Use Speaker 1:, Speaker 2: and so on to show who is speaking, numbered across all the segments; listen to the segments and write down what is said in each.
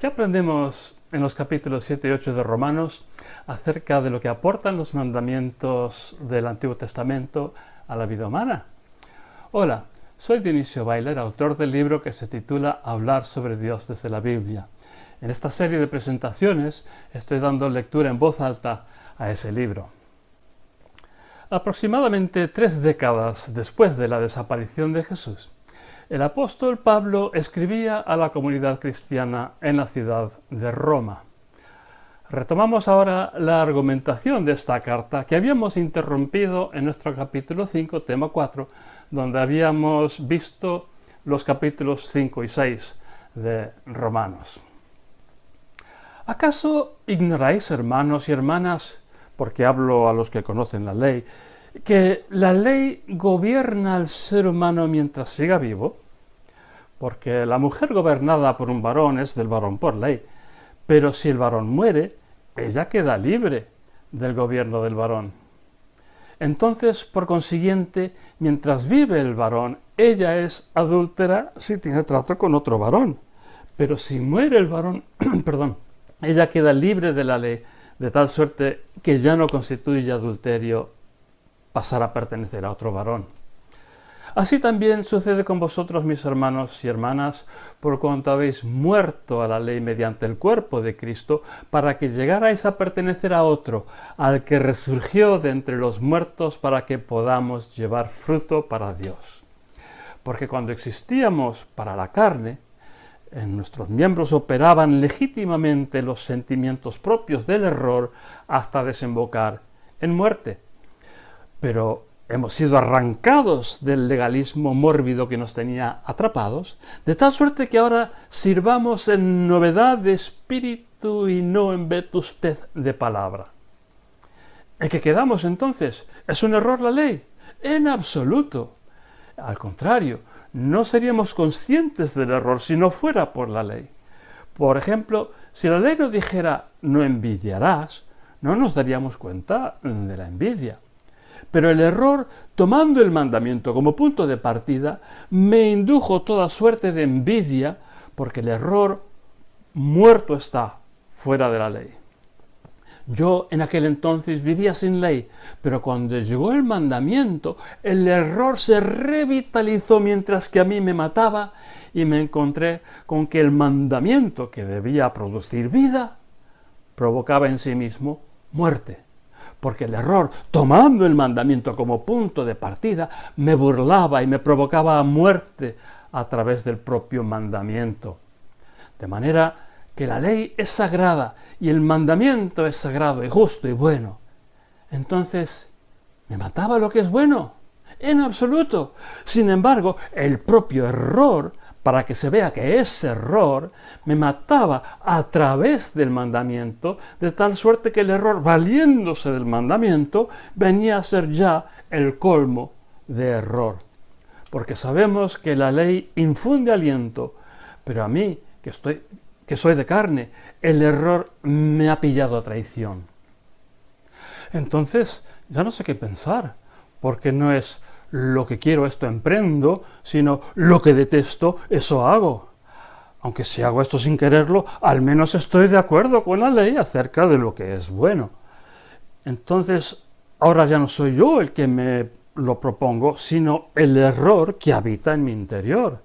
Speaker 1: ¿Qué aprendemos en los capítulos 7 y 8 de Romanos acerca de lo que aportan los mandamientos del Antiguo Testamento a la vida humana? Hola, soy Dionisio Bailer, autor del libro que se titula Hablar sobre Dios desde la Biblia. En esta serie de presentaciones estoy dando lectura en voz alta a ese libro. Aproximadamente 3 décadas después de la desaparición de Jesús, el apóstol Pablo escribía a la comunidad cristiana en la ciudad de Roma. Retomamos ahora la argumentación de esta carta que habíamos interrumpido en nuestro capítulo 5, tema 4, donde habíamos visto los capítulos 5 y 6 de Romanos. ¿Acaso ignoráis, hermanos y hermanas, porque hablo a los que conocen la ley, que la ley gobierna al ser humano mientras siga vivo? Porque la mujer gobernada por un varón es del varón por ley, pero si el varón muere, ella queda libre del gobierno del varón. Entonces, por consiguiente, mientras vive el varón, ella es adúltera si tiene trato con otro varón. Pero si muere el varón, ella queda libre de la ley, de tal suerte que ya no constituye adulterio pasar a pertenecer a otro varón. Así también sucede con vosotros, mis hermanos y hermanas, por cuanto habéis muerto a la ley mediante el cuerpo de Cristo, para que llegarais a pertenecer a otro, al que resurgió de entre los muertos, para que podamos llevar fruto para Dios. Porque cuando existíamos para la carne, en nuestros miembros operaban legítimamente los sentimientos propios del error hasta desembocar en muerte. Pero hemos sido arrancados del legalismo mórbido que nos tenía atrapados, de tal suerte que ahora sirvamos en novedad de espíritu y no en vetustez de palabra. ¿En qué quedamos entonces? ¿Es un error la ley? En absoluto. Al contrario, no seríamos conscientes del error si no fuera por la ley. Por ejemplo, si la ley nos dijera no envidiarás, no nos daríamos cuenta de la envidia. Pero el error, tomando el mandamiento como punto de partida, me indujo toda suerte de envidia, porque el error muerto está fuera de la ley. Yo en aquel entonces vivía sin ley, pero cuando llegó el mandamiento, el error se revitalizó mientras que a mí me mataba, y me encontré con que el mandamiento que debía producir vida, provocaba en sí mismo muerte. Porque el error, tomando el mandamiento como punto de partida, me burlaba y me provocaba muerte a través del propio mandamiento. De manera que la ley es sagrada y el mandamiento es sagrado y justo y bueno. Entonces, ¿me mataba lo que es bueno? En absoluto. Sin embargo, el propio error, para que se vea que es error, me mataba a través del mandamiento, de tal suerte que el error, valiéndose del mandamiento, venía a ser ya el colmo de error. Porque sabemos que la ley infunde aliento, pero a mí, que soy de carne, el error me ha pillado a traición. Entonces, ya no sé qué pensar, porque no es lo que quiero, esto emprendo, sino lo que detesto, eso hago. Aunque si hago esto sin quererlo, al menos estoy de acuerdo con la ley acerca de lo que es bueno. Entonces, ahora ya no soy yo el que me lo propongo, sino el error que habita en mi interior.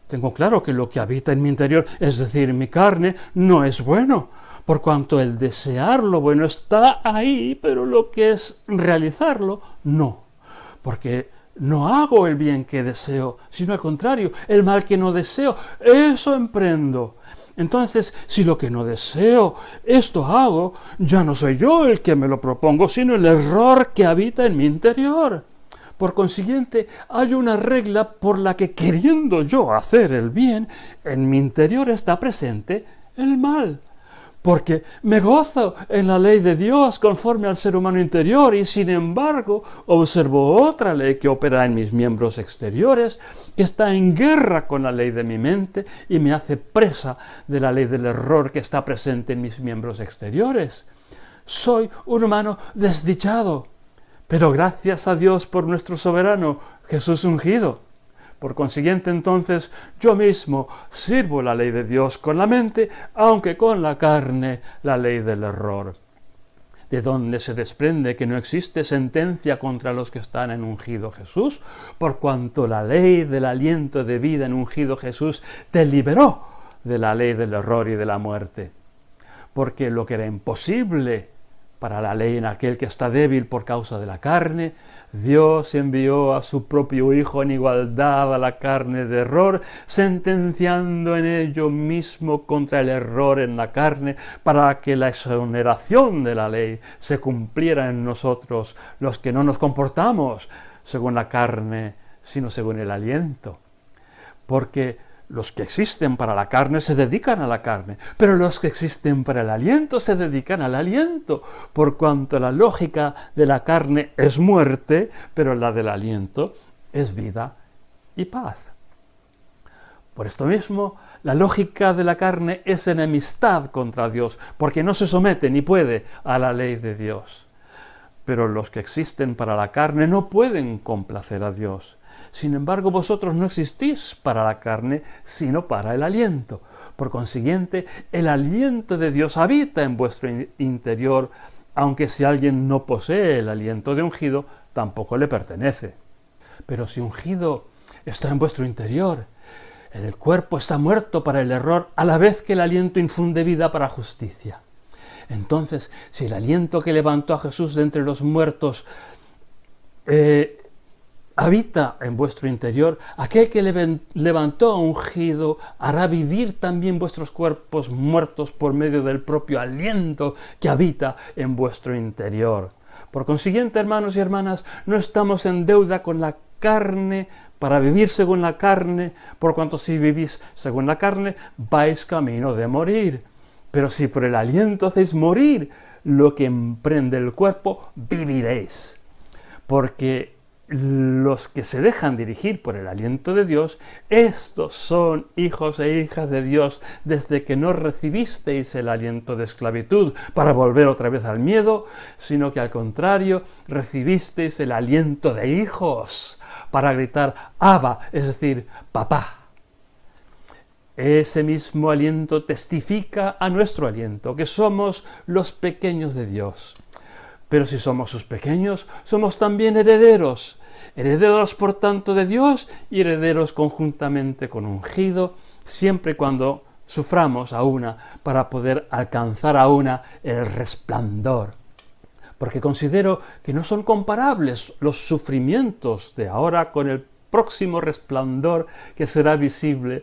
Speaker 1: Tengo claro que lo que habita en mi interior, es decir, mi carne, no es bueno, por cuanto el desear lo bueno está ahí, pero lo que es realizarlo, no. Porque no hago el bien que deseo, sino al contrario, el mal que no deseo, eso emprendo. Entonces, si lo que no deseo, esto hago, ya no soy yo el que me lo propongo, sino el error que habita en mi interior. Por consiguiente, hay una regla por la que, queriendo yo hacer el bien, en mi interior está presente el mal. Porque me gozo en la ley de Dios conforme al ser humano interior y sin embargo observo otra ley que opera en mis miembros exteriores, que está en guerra con la ley de mi mente y me hace presa de la ley del error que está presente en mis miembros exteriores. Soy un humano desdichado, pero gracias a Dios por nuestro soberano Jesús ungido. Por consiguiente, entonces, yo mismo sirvo la ley de Dios con la mente, aunque con la carne la ley del error. De donde se desprende que no existe sentencia contra los que están en ungido Jesús, por cuanto la ley del aliento de vida en ungido Jesús te liberó de la ley del error y de la muerte. Porque lo que era imposible para la ley en aquel que está débil por causa de la carne, Dios envió a su propio Hijo en igualdad a la carne de error, sentenciando en ello mismo contra el error en la carne, para que la exoneración de la ley se cumpliera en nosotros, los que no nos comportamos según la carne, sino según el aliento. Porque los que existen para la carne se dedican a la carne, pero los que existen para el aliento se dedican al aliento, por cuanto la lógica de la carne es muerte, pero la del aliento es vida y paz. Por esto mismo, la lógica de la carne es enemistad contra Dios, porque no se somete ni puede a la ley de Dios. Pero los que existen para la carne no pueden complacer a Dios. Sin embargo, vosotros no existís para la carne, sino para el aliento. Por consiguiente, el aliento de Dios habita en vuestro interior, aunque si alguien no posee el aliento de ungido, tampoco le pertenece. Pero si ungido está en vuestro interior, el cuerpo está muerto para el error, a la vez que el aliento infunde vida para justicia. Entonces, si el aliento que levantó a Jesús de entre los muertos habita en vuestro interior, aquel que levantó a ungido hará vivir también vuestros cuerpos muertos por medio del propio aliento que habita en vuestro interior. Por consiguiente, hermanos y hermanas, no estamos en deuda con la carne para vivir según la carne, por cuanto si vivís según la carne, vais camino de morir. Pero si por el aliento hacéis morir lo que emprende el cuerpo, viviréis. Porque los que se dejan dirigir por el aliento de Dios, estos son hijos e hijas de Dios desde que no recibisteis el aliento de esclavitud para volver otra vez al miedo, sino que al contrario recibisteis el aliento de hijos para gritar Abba, es decir, papá. Ese mismo aliento testifica a nuestro aliento, que somos los pequeños de Dios. Pero si somos sus pequeños, somos también herederos. Herederos, por tanto, de Dios y herederos conjuntamente con ungido, siempre y cuando suframos a una para poder alcanzar a una el resplandor. Porque considero que no son comparables los sufrimientos de ahora con el próximo resplandor que será visible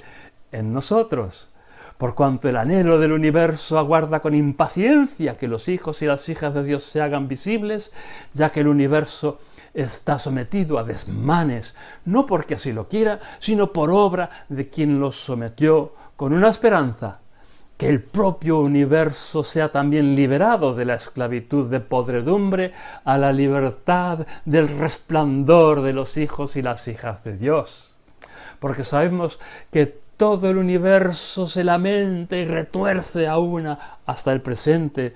Speaker 1: en nosotros, por cuanto el anhelo del universo aguarda con impaciencia que los hijos y las hijas de Dios se hagan visibles, ya que el universo está sometido a desmanes, no porque así lo quiera, sino por obra de quien los sometió, con una esperanza, que el propio universo sea también liberado de la esclavitud de podredumbre a la libertad del resplandor de los hijos y las hijas de Dios. Porque sabemos que todo el universo se lamenta y retuerce a una hasta el presente.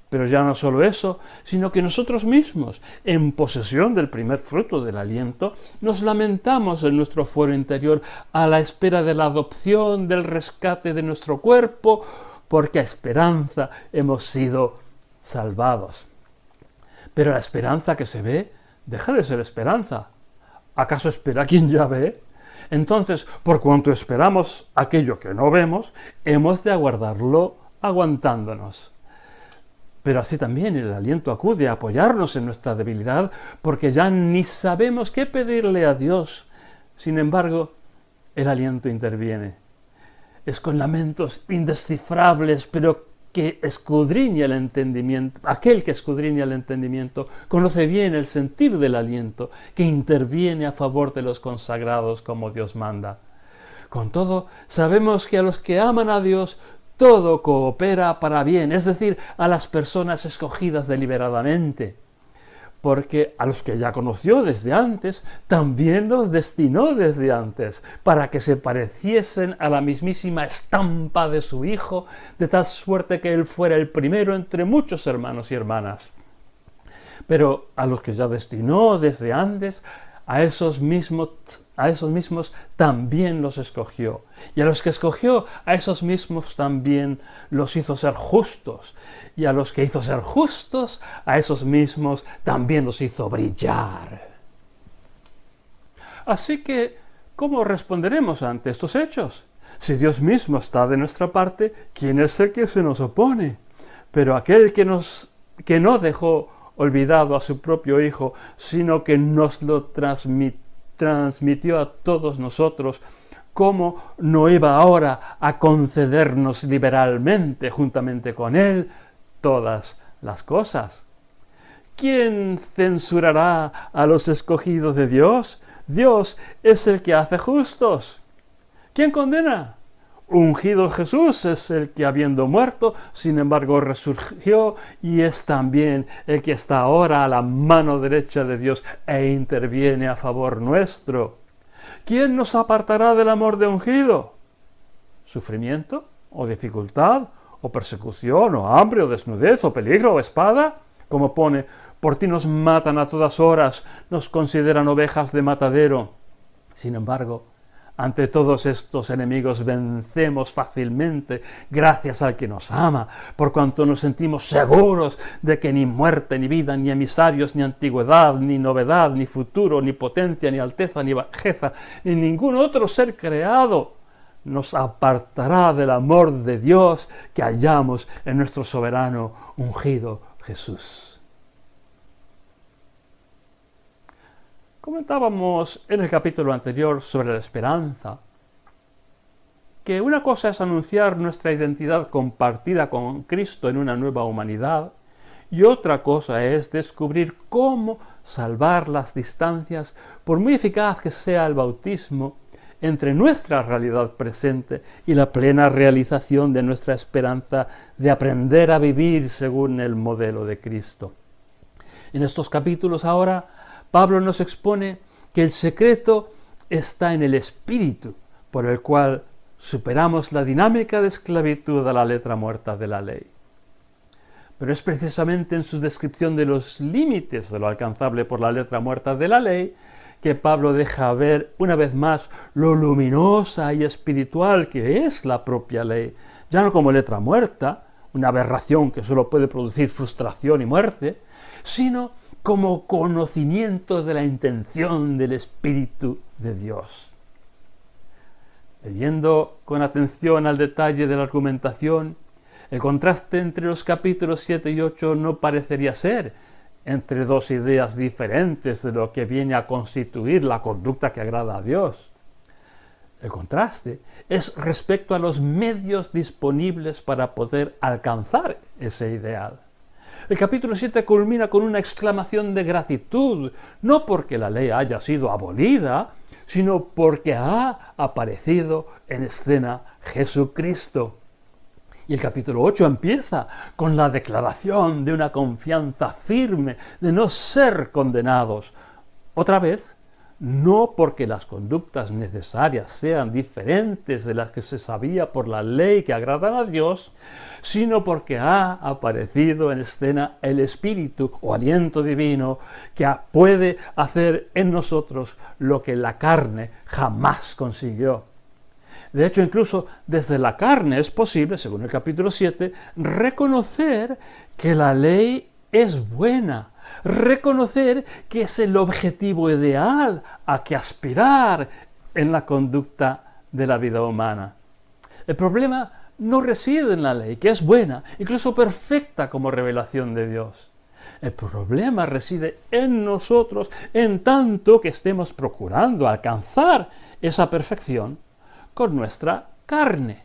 Speaker 1: Pero ya no solo eso, sino que nosotros mismos, en posesión del primer fruto del aliento, nos lamentamos en nuestro fuero interior a la espera de la adopción, del rescate de nuestro cuerpo, porque a esperanza hemos sido salvados. Pero la esperanza que se ve deja de ser esperanza. ¿Acaso espera quien ya ve? Entonces, por cuanto esperamos aquello que no vemos, hemos de aguardarlo aguantándonos. Pero así también el aliento acude a apoyarnos en nuestra debilidad, porque ya ni sabemos qué pedirle a Dios. Sin embargo, el aliento interviene. Es con lamentos indescifrables, pero que escudriña el entendimiento. Aquel que escudriña el entendimiento conoce bien el sentir del aliento, que interviene a favor de los consagrados como Dios manda. Con todo, sabemos que a los que aman a Dios, todo coopera para bien, es decir, a las personas escogidas deliberadamente. Porque a los que ya conoció desde antes, también los destinó desde antes, para que se pareciesen a la mismísima estampa de su Hijo, de tal suerte que Él fuera el primero entre muchos hermanos y hermanas. Pero a los que ya destinó desde antes, a esos mismos también los escogió. Y a los que escogió, a esos mismos también los hizo ser justos. Y a los que hizo ser justos, a esos mismos también los hizo brillar. Así que, ¿cómo responderemos ante estos hechos? Si Dios mismo está de nuestra parte, ¿quién es el que se nos opone? Pero aquel que no dejó olvidado a su propio Hijo, sino que nos lo transmitió a todos nosotros, ¿cómo no iba ahora a concedernos liberalmente, juntamente con Él, todas las cosas? ¿Quién censurará a los escogidos de Dios? Dios es el que hace justos. ¿Quién condena? Ungido Jesús es el que, habiendo muerto, sin embargo resurgió, y es también el que está ahora a la mano derecha de Dios e interviene a favor nuestro. ¿Quién nos apartará del amor de ungido? ¿Sufrimiento? ¿O dificultad? ¿O persecución? ¿O hambre? ¿O desnudez? ¿O peligro? ¿O espada? Como pone, por ti nos matan a todas horas, nos consideran ovejas de matadero. Sin embargo, ante todos estos enemigos vencemos fácilmente gracias al que nos ama, por cuanto nos sentimos seguros de que ni muerte, ni vida, ni emisarios, ni antigüedad, ni novedad, ni futuro, ni potencia, ni alteza, ni bajeza, ni ningún otro ser creado nos apartará del amor de Dios que hallamos en nuestro soberano ungido Jesús. Comentábamos en el capítulo anterior sobre la esperanza, que una cosa es anunciar nuestra identidad compartida con Cristo en una nueva humanidad, y otra cosa es descubrir cómo salvar las distancias, por muy eficaz que sea el bautismo, entre nuestra realidad presente y la plena realización de nuestra esperanza de aprender a vivir según el modelo de Cristo. En estos capítulos ahora, Pablo nos expone que el secreto está en el espíritu por el cual superamos la dinámica de esclavitud a la letra muerta de la ley. Pero es precisamente en su descripción de los límites de lo alcanzable por la letra muerta de la ley que Pablo deja ver una vez más lo luminosa y espiritual que es la propia ley, ya no como letra muerta, una aberración que solo puede producir frustración y muerte, sino como conocimiento de la intención del Espíritu de Dios. Leyendo con atención al detalle de la argumentación, el contraste entre los capítulos 7 y 8 no parecería ser entre dos ideas diferentes de lo que viene a constituir la conducta que agrada a Dios. El contraste es respecto a los medios disponibles para poder alcanzar ese ideal. El capítulo 7 culmina con una exclamación de gratitud, no porque la ley haya sido abolida, sino porque ha aparecido en escena Jesucristo. Y el capítulo 8 empieza con la declaración de una confianza firme de no ser condenados. Otra vez, no porque las conductas necesarias sean diferentes de las que se sabía por la ley que agradan a Dios, sino porque ha aparecido en escena el Espíritu o aliento divino que puede hacer en nosotros lo que la carne jamás consiguió. De hecho, incluso desde la carne es posible, según el capítulo 7, reconocer que la ley es buena, reconocer que es el objetivo ideal a que aspirar en la conducta de la vida humana. El problema no reside en la ley, que es buena, incluso perfecta como revelación de Dios. El problema reside en nosotros, en tanto que estemos procurando alcanzar esa perfección con nuestra carne.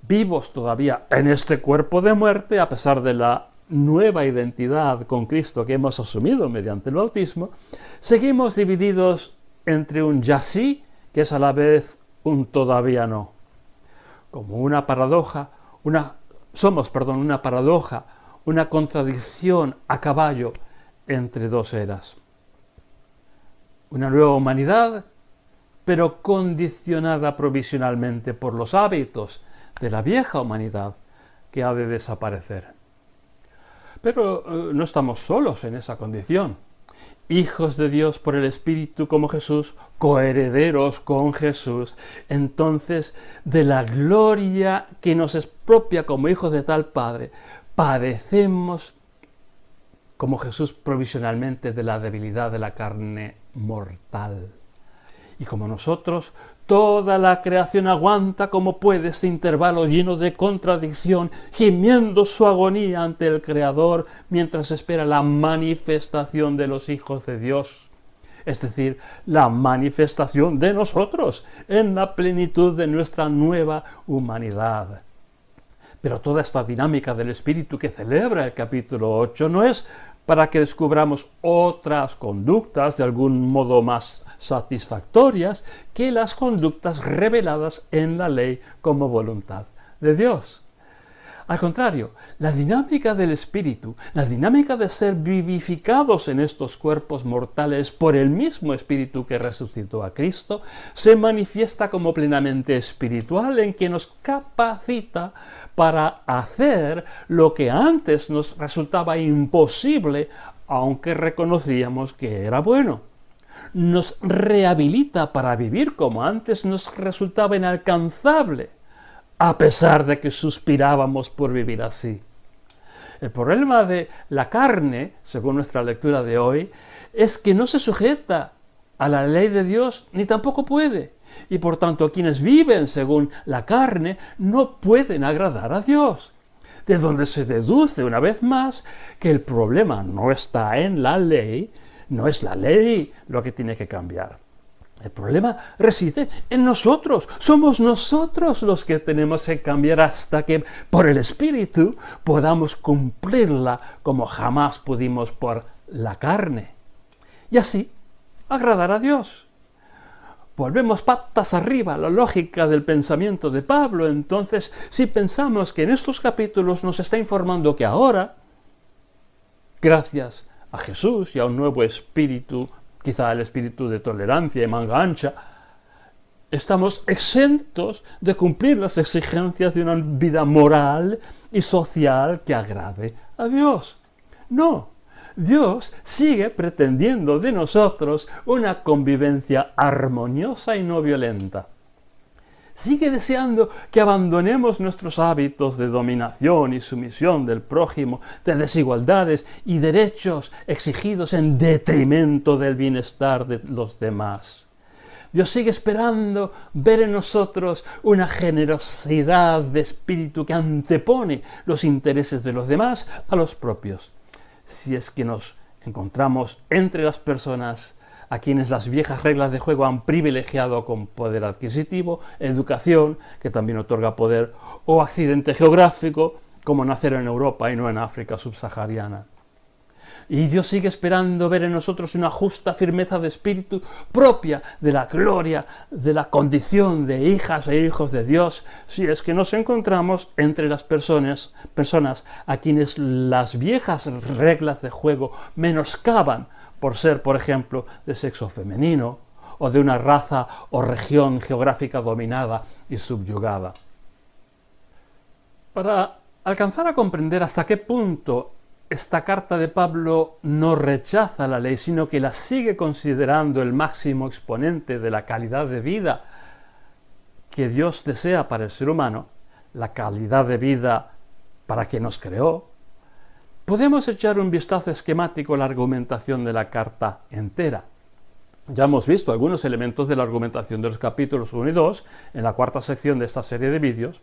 Speaker 1: Vivos todavía en este cuerpo de muerte, a pesar de la nueva identidad con Cristo que hemos asumido mediante el bautismo, seguimos divididos entre un ya sí, que es a la vez un todavía no. Como una paradoja, una contradicción a caballo entre dos eras. Una nueva humanidad, pero condicionada provisionalmente por los hábitos de la vieja humanidad que ha de desaparecer. Pero no estamos solos en esa condición. hijos de Dios por el Espíritu como Jesús, coherederos con Jesús, entonces de la gloria que nos es propia como hijos de tal Padre, padecemos como Jesús provisionalmente de la debilidad de la carne mortal. Y como nosotros, toda la creación aguanta como puede este intervalo lleno de contradicción, gimiendo su agonía ante el Creador mientras espera la manifestación de los hijos de Dios. Es decir, la manifestación de nosotros en la plenitud de nuestra nueva humanidad. Pero toda esta dinámica del Espíritu que celebra el capítulo 8 no es para que descubramos otras conductas de algún modo más satisfactorias que las conductas reveladas en la ley como voluntad de Dios. Al contrario, la dinámica del Espíritu, la dinámica de ser vivificados en estos cuerpos mortales por el mismo Espíritu que resucitó a Cristo, se manifiesta como plenamente espiritual en que nos capacita para hacer lo que antes nos resultaba imposible, aunque reconocíamos que era bueno. Nos rehabilita para vivir como antes nos resultaba inalcanzable, a pesar de que suspirábamos por vivir así. El problema de la carne, según nuestra lectura de hoy, es que no se sujeta a la ley de Dios ni tampoco puede. Y por tanto, quienes viven según la carne no pueden agradar a Dios. De donde se deduce una vez más que el problema no está en la ley, no es la ley lo que tiene que cambiar. El problema reside en nosotros. Somos nosotros los que tenemos que cambiar hasta que por el Espíritu podamos cumplirla como jamás pudimos por la carne. Y así agradar a Dios. Volvemos patas arriba a la lógica del pensamiento de Pablo. Entonces, si pensamos que en estos capítulos nos está informando que ahora, gracias a Jesús y a un nuevo espíritu, quizá el espíritu de tolerancia y manga ancha, estamos exentos de cumplir las exigencias de una vida moral y social que agrade a Dios. No, Dios sigue pretendiendo de nosotros una convivencia armoniosa y no violenta. Sigue deseando que abandonemos nuestros hábitos de dominación y sumisión del prójimo, de desigualdades y derechos exigidos en detrimento del bienestar de los demás. Dios sigue esperando ver en nosotros una generosidad de espíritu que antepone los intereses de los demás a los propios. Si es que nos encontramos entre las personas a quienes las viejas reglas de juego han privilegiado con poder adquisitivo, educación, que también otorga poder, o accidente geográfico, como nacer en Europa y no en África subsahariana. Y Dios sigue esperando ver en nosotros una justa firmeza de espíritu propia de la gloria, de la condición de hijas e hijos de Dios, si es que nos encontramos entre las personas a quienes las viejas reglas de juego menoscaban por ser, por ejemplo, de sexo femenino, o de una raza o región geográfica dominada y subyugada. Para alcanzar a comprender hasta qué punto esta carta de Pablo no rechaza la ley, sino que la sigue considerando el máximo exponente de la calidad de vida que Dios desea para el ser humano, la calidad de vida para quien nos creó, podemos echar un vistazo esquemático a la argumentación de la carta entera. Ya hemos visto algunos elementos de la argumentación de los capítulos 1 y 2 en la cuarta sección de esta serie de vídeos,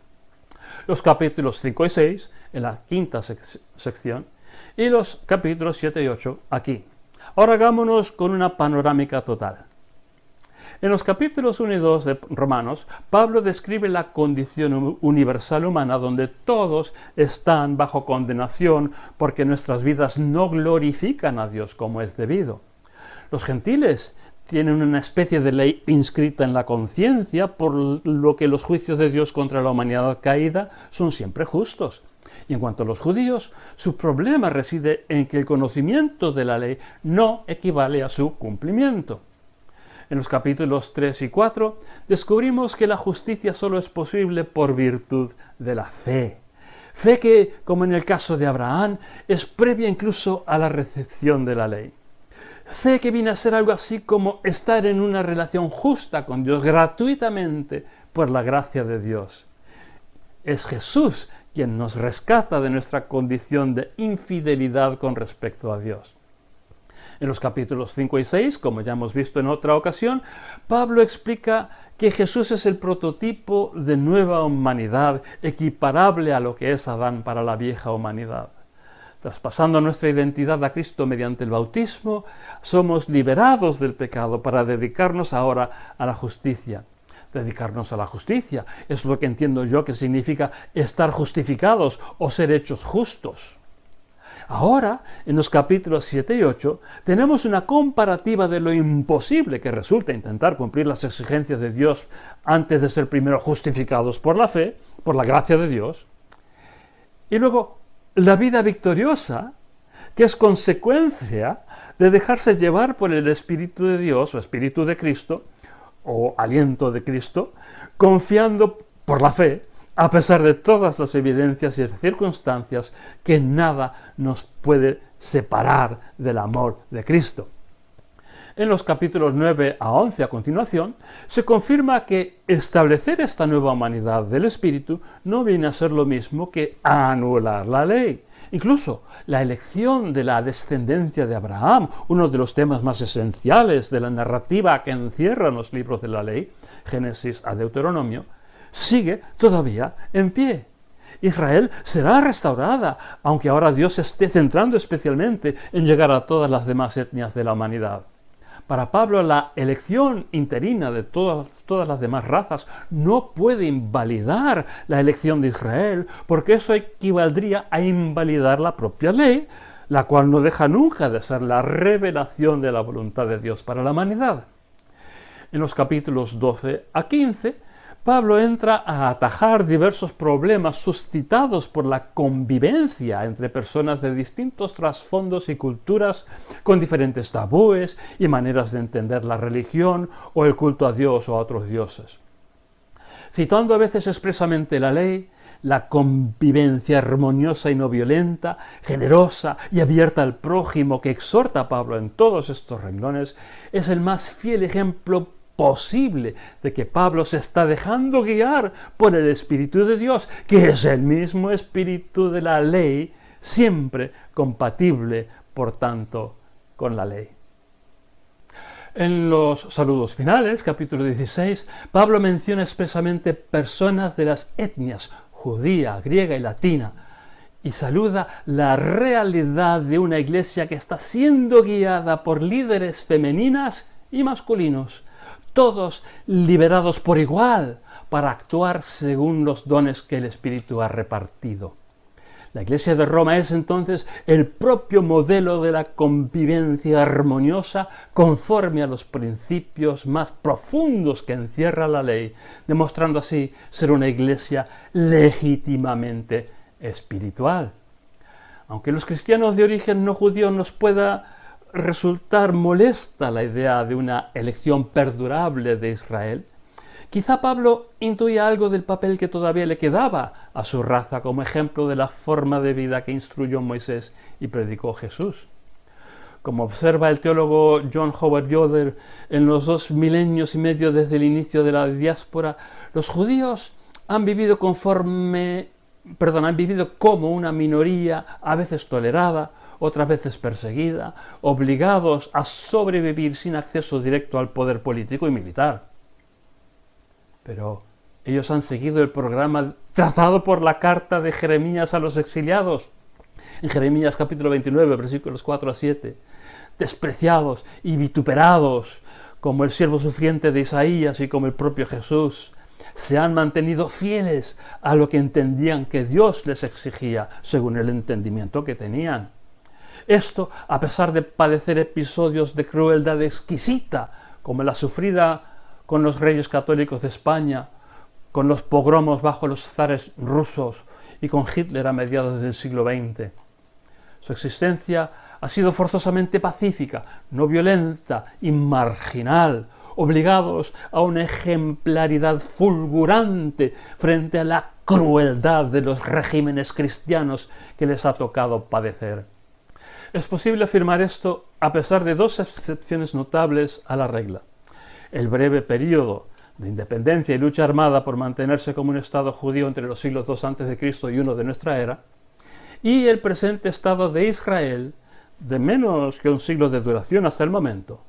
Speaker 1: los capítulos 5 y 6 en la quinta sección y los capítulos 7 y 8 aquí. Ahora hagámonos con una panorámica total. En los capítulos 1 y 2 de Romanos, Pablo describe la condición universal humana donde todos están bajo condenación porque nuestras vidas no glorifican a Dios como es debido. Los gentiles tienen una especie de ley inscrita en la conciencia, por lo que los juicios de Dios contra la humanidad caída son siempre justos. Y en cuanto a los judíos, su problema reside en que el conocimiento de la ley no equivale a su cumplimiento. En los capítulos 3 y 4 descubrimos que la justicia solo es posible por virtud de la fe. Fe que, como en el caso de Abraham, es previa incluso a la recepción de la ley. Fe que viene a ser algo así como estar en una relación justa con Dios gratuitamente por la gracia de Dios. Es Jesús quien nos rescata de nuestra condición de infidelidad con respecto a Dios. En los capítulos 5 y 6, como ya hemos visto en otra ocasión, Pablo explica que Jesús es el prototipo de nueva humanidad, equiparable a lo que es Adán para la vieja humanidad. Traspasando nuestra identidad a Cristo mediante el bautismo, somos liberados del pecado para dedicarnos ahora a la justicia. Dedicarnos a la justicia es lo que entiendo yo que significa estar justificados o ser hechos justos. Ahora, en los capítulos 7 y 8, tenemos una comparativa de lo imposible que resulta intentar cumplir las exigencias de Dios antes de ser primero justificados por la fe, por la gracia de Dios, y luego la vida victoriosa, que es consecuencia de dejarse llevar por el Espíritu de Dios o Espíritu de Cristo, o aliento de Cristo, confiando por la fe, a pesar de todas las evidencias y circunstancias, que nada nos puede separar del amor de Cristo. En los capítulos 9 a 11 a continuación, se confirma que establecer esta nueva humanidad del Espíritu no viene a ser lo mismo que anular la ley. Incluso la elección de la descendencia de Abraham, uno de los temas más esenciales de la narrativa que encierran los libros de la ley, Génesis a Deuteronomio, sigue todavía en pie. Israel será restaurada, aunque ahora Dios esté centrando especialmente en llegar a todas las demás etnias de la humanidad. Para Pablo, la elección interina de todas las demás razas no puede invalidar la elección de Israel, porque eso equivaldría a invalidar la propia ley, la cual no deja nunca de ser la revelación de la voluntad de Dios para la humanidad. En los capítulos 12 a 15, Pablo entra a atajar diversos problemas suscitados por la convivencia entre personas de distintos trasfondos y culturas con diferentes tabúes y maneras de entender la religión o el culto a Dios o a otros dioses. Citando a veces expresamente la ley, la convivencia armoniosa y no violenta, generosa y abierta al prójimo que exhorta a Pablo en todos estos renglones, es el más fiel ejemplo posible de que Pablo se está dejando guiar por el Espíritu de Dios, que es el mismo Espíritu de la ley, siempre compatible, por tanto, con la ley. En los saludos finales, capítulo 16, Pablo menciona expresamente personas de las etnias judía, griega y latina, y saluda la realidad de una iglesia que está siendo guiada por líderes femeninas y masculinos, todos liberados por igual para actuar según los dones que el Espíritu ha repartido. La Iglesia de Roma es entonces el propio modelo de la convivencia armoniosa conforme a los principios más profundos que encierra la ley, demostrando así ser una iglesia legítimamente espiritual. Aunque los cristianos de origen no judío nos pueda resultar molesta la idea de una elección perdurable de Israel, quizá Pablo intuía algo del papel que todavía le quedaba a su raza como ejemplo de la forma de vida que instruyó Moisés y predicó Jesús. Como observa el teólogo John Howard Yoder, en los 2 milenios y medio desde el inicio de la diáspora, los judíos han vivido como una minoría, a veces tolerada, otras veces perseguida, obligados a sobrevivir sin acceso directo al poder político y militar. Pero ellos han seguido el programa trazado por la carta de Jeremías a los exiliados. En Jeremías capítulo 29, versículos 4 a 7. Despreciados y vituperados, como el siervo sufriente de Isaías y como el propio Jesús, se han mantenido fieles a lo que entendían que Dios les exigía, según el entendimiento que tenían. Esto a pesar de padecer episodios de crueldad exquisita, como la sufrida con los reyes católicos de España, con los pogromos bajo los zares rusos y con Hitler a mediados del siglo XX. Su existencia ha sido forzosamente pacífica, no violenta y marginal, obligados a una ejemplaridad fulgurante frente a la crueldad de los regímenes cristianos que les ha tocado padecer. Es posible afirmar esto a pesar de dos excepciones notables a la regla: el breve período de independencia y lucha armada por mantenerse como un Estado judío entre los siglos II a.C. y I de nuestra era, y el presente Estado de Israel, de menos que un siglo de duración hasta el momento,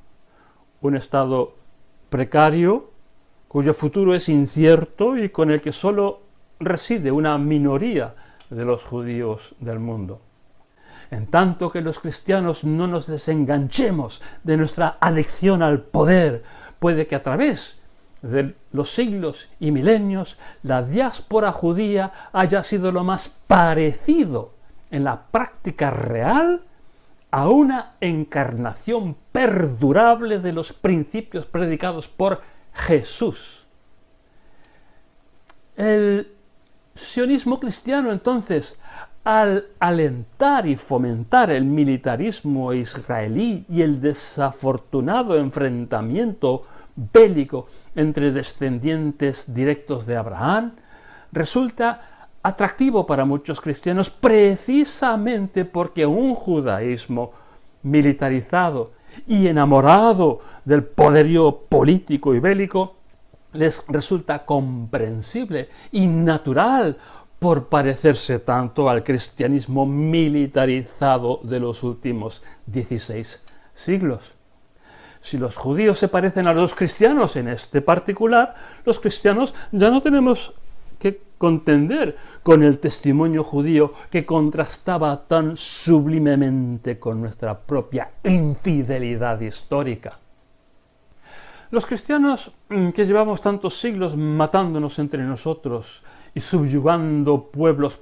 Speaker 1: un Estado precario, cuyo futuro es incierto y con el que solo reside una minoría de los judíos del mundo. En tanto que los cristianos no nos desenganchemos de nuestra adicción al poder, puede que a través de los siglos y milenios la diáspora judía haya sido lo más parecido en la práctica real a una encarnación perdurable de los principios predicados por Jesús. El sionismo cristiano, entonces, al alentar y fomentar el militarismo israelí y el desafortunado enfrentamiento bélico entre descendientes directos de Abraham, resulta atractivo para muchos cristianos precisamente porque un judaísmo militarizado y enamorado del poderío político y bélico les resulta comprensible y natural por parecerse tanto al cristianismo militarizado de los últimos 16 siglos. Si los judíos se parecen a los cristianos en este particular, los cristianos ya no tenemos que contender con el testimonio judío que contrastaba tan sublimemente con nuestra propia infidelidad histórica. Los cristianos que llevamos tantos siglos matándonos entre nosotros y subyugando pueblos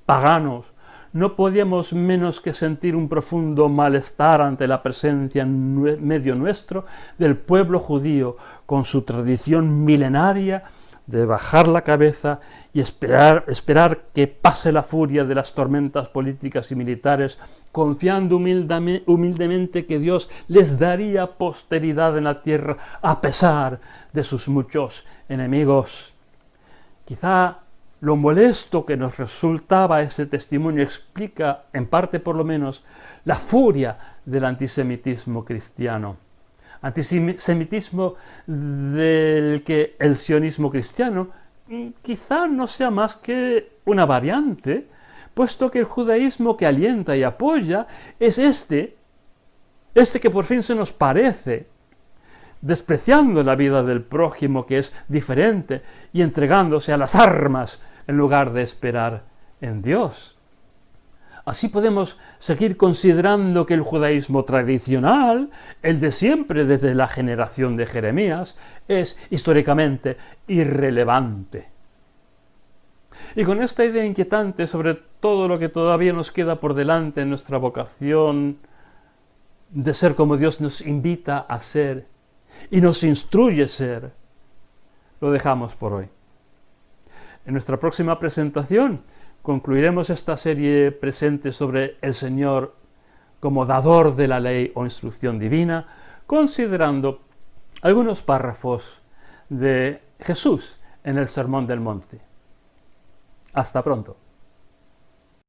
Speaker 1: paganos, no podíamos menos que sentir un profundo malestar ante la presencia en medio nuestro del pueblo judío, con su tradición milenaria de bajar la cabeza y esperar que pase la furia de las tormentas políticas y militares, confiando humildemente que Dios les daría posteridad en la tierra a pesar de sus muchos enemigos. Quizá lo molesto que nos resultaba ese testimonio explica, en parte por lo menos, la furia del antisemitismo cristiano. Antisemitismo del que el sionismo cristiano quizá no sea más que una variante, puesto que el judaísmo que alienta y apoya es este que por fin se nos parece, despreciando la vida del prójimo que es diferente y entregándose a las armas en lugar de esperar en Dios. Así podemos seguir considerando que el judaísmo tradicional, el de siempre desde la generación de Jeremías, es históricamente irrelevante. Y con esta idea inquietante sobre todo lo que todavía nos queda por delante en nuestra vocación de ser como Dios nos invita a ser y nos instruye a ser, lo dejamos por hoy. En nuestra próxima presentación concluiremos esta serie presente sobre el Señor como dador de la ley o instrucción divina, considerando algunos párrafos de Jesús en el Sermón del Monte. Hasta pronto.